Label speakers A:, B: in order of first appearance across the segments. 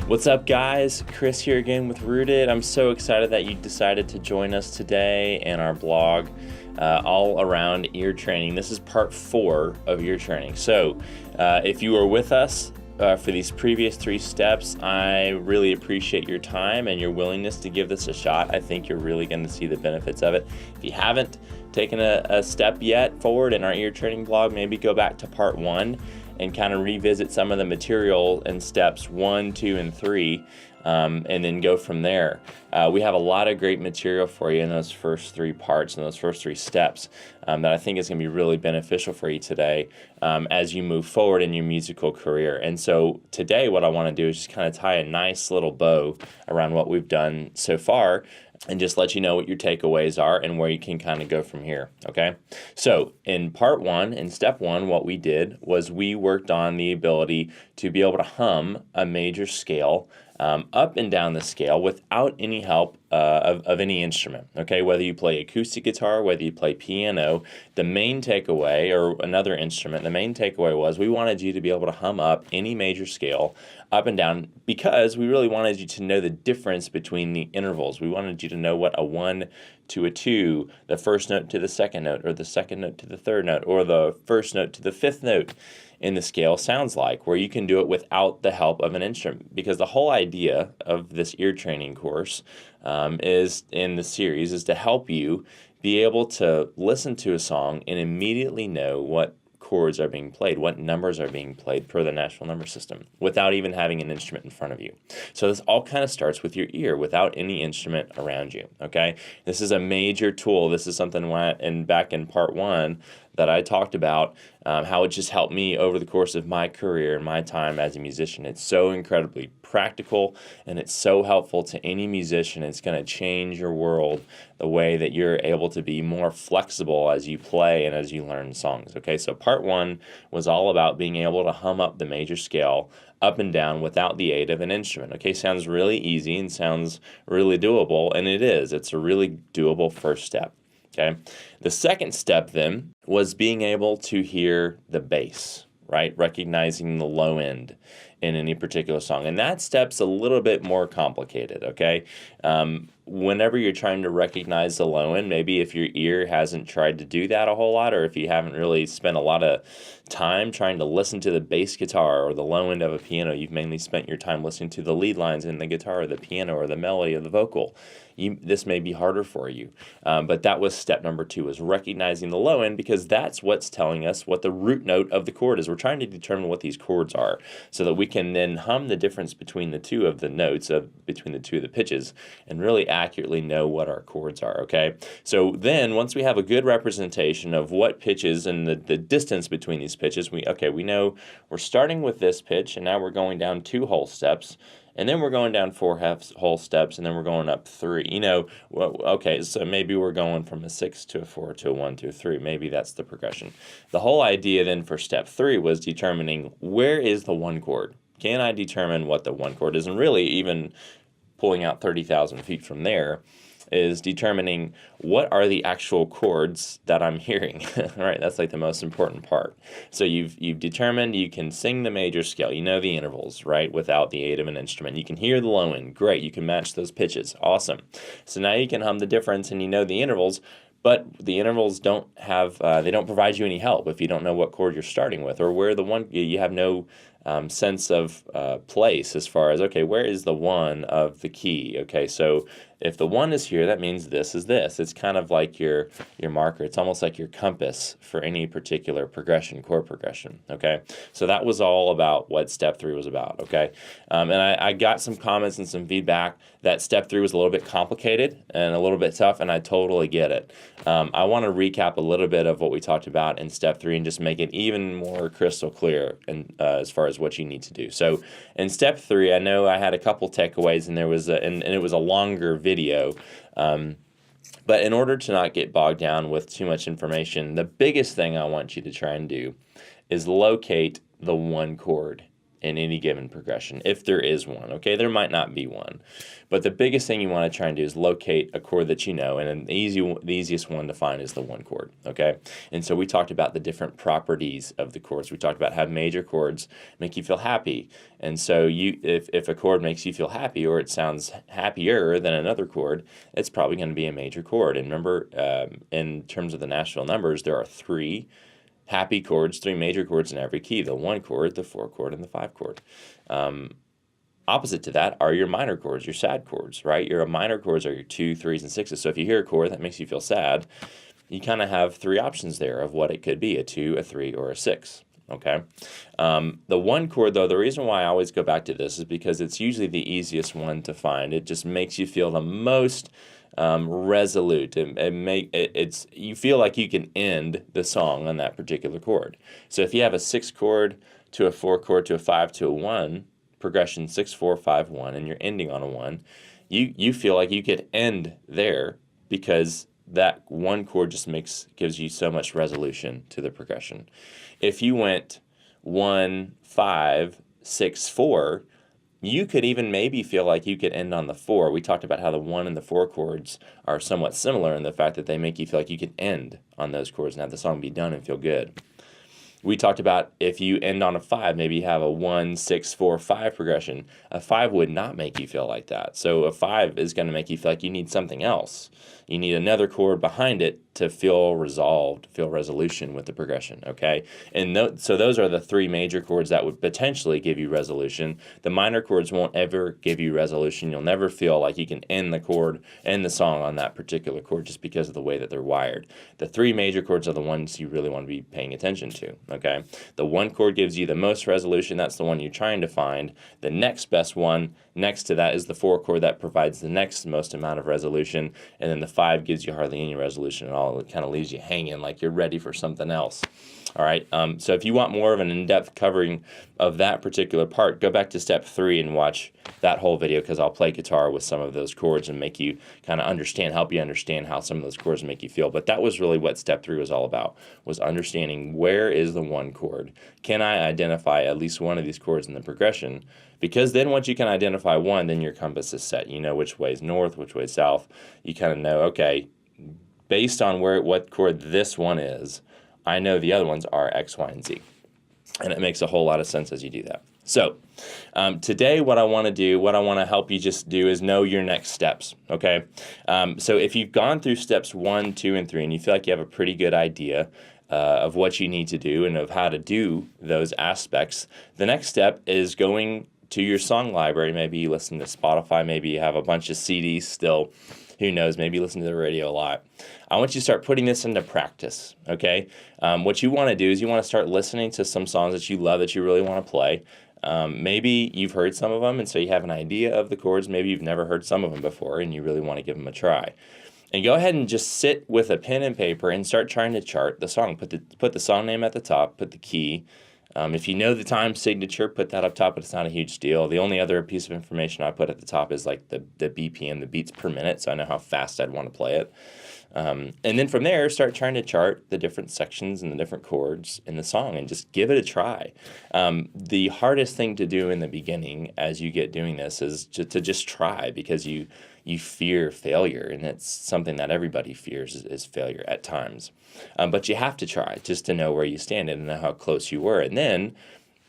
A: What's up, guys? Chris here again with Rooted. I'm so excited that you decided to join us today in our blog all around ear training. This is part 4 of ear training. So if you were with us for these previous 3 steps, I really appreciate your time and your willingness to give this a shot. I think you're really going to see the benefits of it. If you haven't taken a step yet forward in our ear training blog, maybe go back to part 1 and kind of revisit some of the material in steps 1, 2, and 3, and then go from there. We have a lot of great material for you in those first 3 parts and those first 3 steps that I think is going to be really beneficial for you today as you move forward in your musical career. And so today what I want to do is just kind of tie a nice little bow around what we've done so far and just let you know what your takeaways are and where you can kind of go from here, okay? So in part 1, in step 1, what we did was we worked on the ability to be able to hum a major scale up and down the scale without any help of any instrument, okay? Whether you play acoustic guitar, whether you play piano, the main takeaway, or another instrument, the main takeaway was we wanted you to be able to hum up any major scale up and down because we really wanted you to know the difference between the intervals. We wanted you to know what a 1 to a 2, the first note to the second note, or the second note to the third note, or the first note to the 5th note in the scale sounds like, where you can do it without the help of an instrument. Because the whole idea of this ear training course is in the series is to help you be able to listen to a song and immediately know what chords are being played, what numbers are being played per the national number system, without even having an instrument in front of you. So this all kind of starts with your ear, without any instrument around you, okay? This is a major tool. This is something back in part 1 that I talked about, how it just helped me over the course of my career and my time as a musician. It's so incredibly practical, and it's so helpful to any musician. It's going to change your world, the way that you're able to be more flexible as you play and as you learn songs. Okay, so part 1 was all about being able to hum up the major scale up and down without the aid of an instrument. Okay, sounds really easy and sounds really doable, and it is. It's a really doable first step. Okay, the second step then was being able to hear the bass, right? Recognizing the low end in any particular song. And that step's a little bit more complicated, okay? Whenever you're trying to recognize the low end, maybe if your ear hasn't tried to do that a whole lot, or if you haven't really spent a lot of time trying to listen to the bass guitar or the low end of a piano, you've mainly spent your time listening to the lead lines in the guitar or the piano or the melody of the vocal. This may be harder for you. But that was step number 2, is recognizing the low end, because that's what's telling us what the root note of the chord is. We're trying to determine what these chords are so that we can then hum the difference between the 2 of the notes, between the 2 of the pitches, and really accurately know what our chords are, okay? So then once we have a good representation of what pitches and the distance between these pitches, we know we're starting with this pitch, and now we're going down 2 whole steps, and then we're going down 4 whole steps, and then we're going up 3. Okay, so maybe we're going from a 6 to a 4 to a 1 to a 3. Maybe that's the progression. The whole idea then for step 3 was determining where is the 1 chord. Can I determine what the 1 chord is? And really, even pulling out 30,000 feet from there, is determining what are the actual chords that I'm hearing. Right, that's like the most important part. So you've determined you can sing the major scale, you know the intervals, right, without the aid of an instrument. You can hear the low end, great, you can match those pitches, awesome. So now you can hum the difference and you know the intervals, but the intervals don't have, they don't provide you any help if you don't know what chord you're starting with, or where the 1, you have no sense of place as far as, okay, where is the 1 of the key? Okay, so if the 1 is here, that means this is this. It's kind of like your marker. It's almost like your compass for any particular progression, chord progression, okay? So that was all about what step 3 was about, okay? And I got some comments and some feedback that step 3 was a little bit complicated and a little bit tough, and I totally get it. I want to recap a little bit of what we talked about in step 3 and just make it even more crystal clear and as far as what you need to do. So in step 3, I know I had a couple takeaways, and there was and it was a longer video. But in order to not get bogged down with too much information, the biggest thing I want you to try and do is locate the 1 chord in any given progression, if there is one, okay? There might not be one. But the biggest thing you want to try and do is locate a chord that you know, and the easiest one to find is the one chord, okay? And so we talked about the different properties of the chords. We talked about how major chords make you feel happy. And so if a chord makes you feel happy, or it sounds happier than another chord, it's probably going to be a major chord. And remember, in terms of the Nashville numbers, there are three happy chords, three major chords in every key: the one chord, the four chord, and the five chord. Opposite to that are your minor chords, your sad chords, right? Your minor chords are your 2, 3s, and 6s. So if you hear a chord that makes you feel sad, you kind of have three options there of what it could be: a 2, a 3, or a 6. Okay. The one chord, though, the reason why I always go back to this is because it's usually the easiest one to find. It just makes you feel the most resolute. You feel like you can end the song on that particular chord. So if you have a 6 chord to a 4 chord to a 5 to a 1 progression, 6 4 5 1, and you're ending on a 1, you feel like you could end there because that one chord just gives you so much resolution to the progression. If you went 1 5 6 4, you could even maybe feel like you could end on the 4. We talked about how the 1 and the 4 chords are somewhat similar in the fact that they make you feel like you could end on those chords and have the song be done and feel good. We talked about if you end on a 5, maybe you have a 1 6 4 5 progression. A 5 would not make you feel like that. So a 5 is going to make you feel like you need something else. You need another chord behind it to feel resolved, feel resolution with the progression, okay? And so those are the three major chords that would potentially give you resolution. The minor chords won't ever give you resolution. You'll never feel like you can end the song on that particular chord just because of the way that they're wired. The three major chords are the ones you really want to be paying attention to, okay? The one chord gives you the most resolution. That's the one you're trying to find. The next best one next to that is the 4 chord that provides the next most amount of resolution, and then the 5 gives you hardly any resolution at all. It kind of leaves you hanging like you're ready for something else. All right, so if you want more of an in-depth covering of that particular part, go back to step 3 and watch that whole video, because I'll play guitar with some of those chords and make you kind of help you understand how some of those chords make you feel. But that was really what step 3 was all about, was understanding where is the one chord. Can I identify at least one of these chords in the progression? Because then once you can identify one, then your compass is set. You know which way is north, which way is south. You kind of know, okay, based on what chord this one is, I know the other ones are X, Y, and Z. And it makes a whole lot of sense as you do that. So today what I want to help you just do is know your next steps, okay? So if you've gone through steps 1, 2, and 3, and you feel like you have a pretty good idea of what you need to do and of how to do those aspects, the next step is going to your song library. Maybe you listen to Spotify, maybe you have a bunch of CDs still. Who knows, maybe you listen to the radio a lot. I want you to start putting this into practice, okay? What you want to do is you want to start listening to some songs that you love, that you really want to play. Maybe you've heard some of them, and so you have an idea of the chords. Maybe you've never heard some of them before, and you really want to give them a try. And go ahead and just sit with a pen and paper and start trying to chart the song. Put the song name at the top, put the key. If you know the time signature, put that up top, but it's not a huge deal. The only other piece of information I put at the top is like the BPM, the beats per minute, so I know how fast I'd want to play it. And then from there, start trying to chart the different sections and the different chords in the song and just give it a try. The hardest thing to do in the beginning as you get doing this is to just try, because you fear failure, and it's something that everybody fears is failure at times. But you have to try just to know where you stand and know how close you were. And then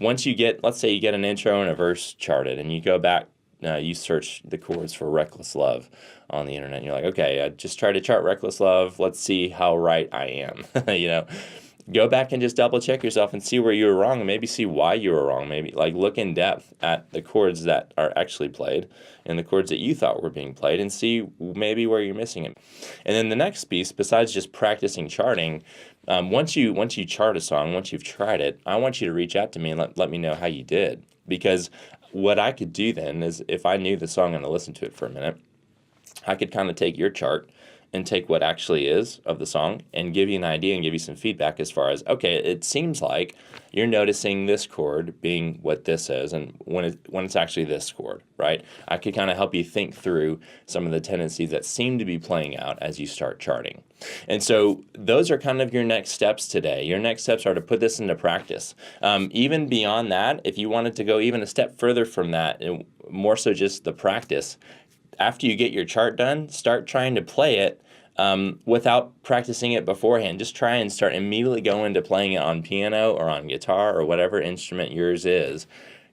A: once let's say you get an intro and a verse charted, and you go back, you search the chords for Reckless Love on the internet, and you're like, okay, I just tried to chart Reckless Love. Let's see how right I am. Go back and just double check yourself and see where you were wrong, and maybe see why you were wrong. Maybe look in depth at the chords that are actually played and the chords that you thought were being played, and see maybe where you're missing it. And then the next piece, besides just practicing charting, once you chart a song, once you've tried it, I want you to reach out to me and let me know how you did. Because what I could do then is, if I knew the song and I listened to it for a minute, I could kind of take your chart and take what actually is of the song and give you an idea and give you some feedback as far as, okay, it seems like you're noticing this chord being what this is, and when it's actually this chord, right? I could kind of help you think through some of the tendencies that seem to be playing out as you start charting. And so those are kind of your next steps today. Your next steps are to put this into practice. Even beyond that, if you wanted to go even a step further from that, more so just the practice, after you get your chart done, start trying to play it without practicing it beforehand. Just try and start immediately going to playing it on piano or on guitar or whatever instrument yours is.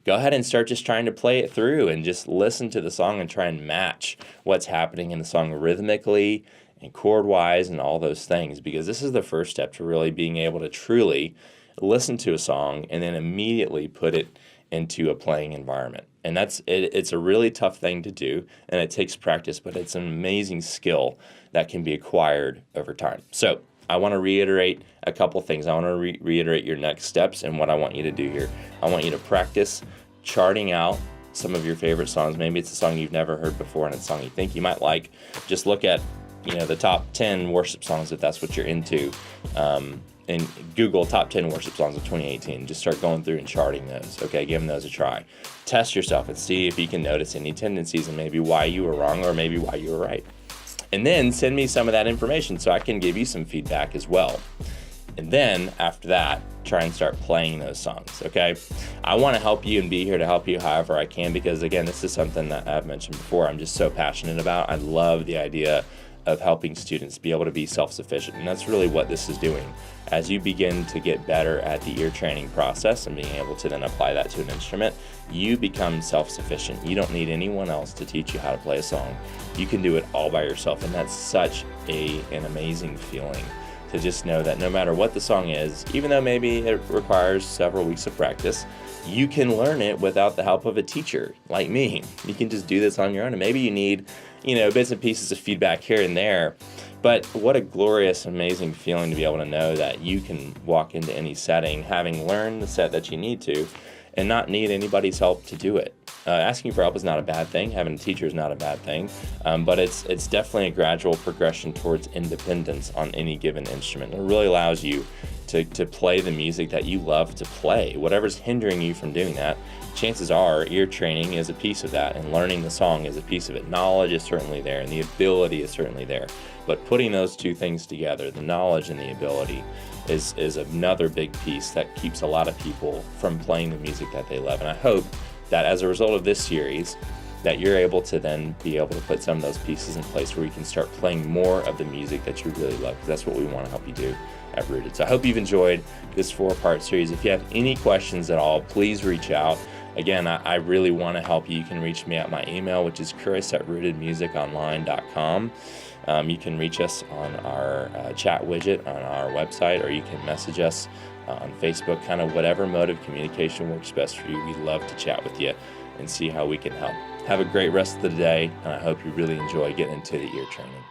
A: Go ahead and start just trying to play it through and just listen to the song and try and match what's happening in the song rhythmically and chord-wise and all those things, because this is the first step to really being able to truly listen to a song and then immediately put it into a playing environment. And it's a really tough thing to do, and it takes practice, but it's an amazing skill that can be acquired over time. So I want to reiterate a couple things. I want to reiterate your next steps and what I want you to do here. I want you to practice charting out some of your favorite songs. Maybe it's a song you've never heard before and it's a song you think you might like. Just look at the top 10 worship songs if that's what you're into, and Google top 10 worship songs of 2018. Just start going through and charting those, okay? Giving those a try. Test yourself and see if you can notice any tendencies and maybe why you were wrong or maybe why you were right. And then send me some of that information so I can give you some feedback as well. And then after that, try and start playing those songs, okay? I want to help you and be here to help you however I can, because again, this is something that I've mentioned before I'm just so passionate about. I love the idea of helping students be able to be self-sufficient, and that's really what this is doing. As you begin to get better at the ear training process and being able to then apply that to an instrument, you become self-sufficient. You don't need anyone else to teach you how to play a song. You can do it all by yourself, and that's such an amazing feeling to just know that no matter what the song is, even though maybe it requires several weeks of practice, you can learn it without the help of a teacher like me. You can just do this on your own, and maybe you need bits and pieces of feedback here and there. But what a glorious, amazing feeling to be able to know that you can walk into any setting having learned the set that you need to and not need anybody's help to do it. Asking for help is not a bad thing. Having a teacher is not a bad thing. But it's definitely a gradual progression towards independence on any given instrument. It really allows you to play the music that you love to play. Whatever's hindering you from doing that, chances are ear training is a piece of that, and learning the song is a piece of it. Knowledge is certainly there, and the ability is certainly there. But putting those two things together, the knowledge and the ability, is another big piece that keeps a lot of people from playing the music that they love. And I hope that as a result of this series, that you're able to then be able to put some of those pieces in place where you can start playing more of the music that you really love, because that's what we want to help you do at Rooted. So I hope you've enjoyed this 4-part series. If you have any questions at all, please reach out. Again, I really want to help you. You can reach me at my email, which is chris@rootedmusiconline.com. You can reach us on our chat widget on our website, or you can message us on Facebook, kind of whatever mode of communication works best for you. We'd love to chat with you and see how we can help. Have a great rest of the day, and I hope you really enjoy getting into the ear training.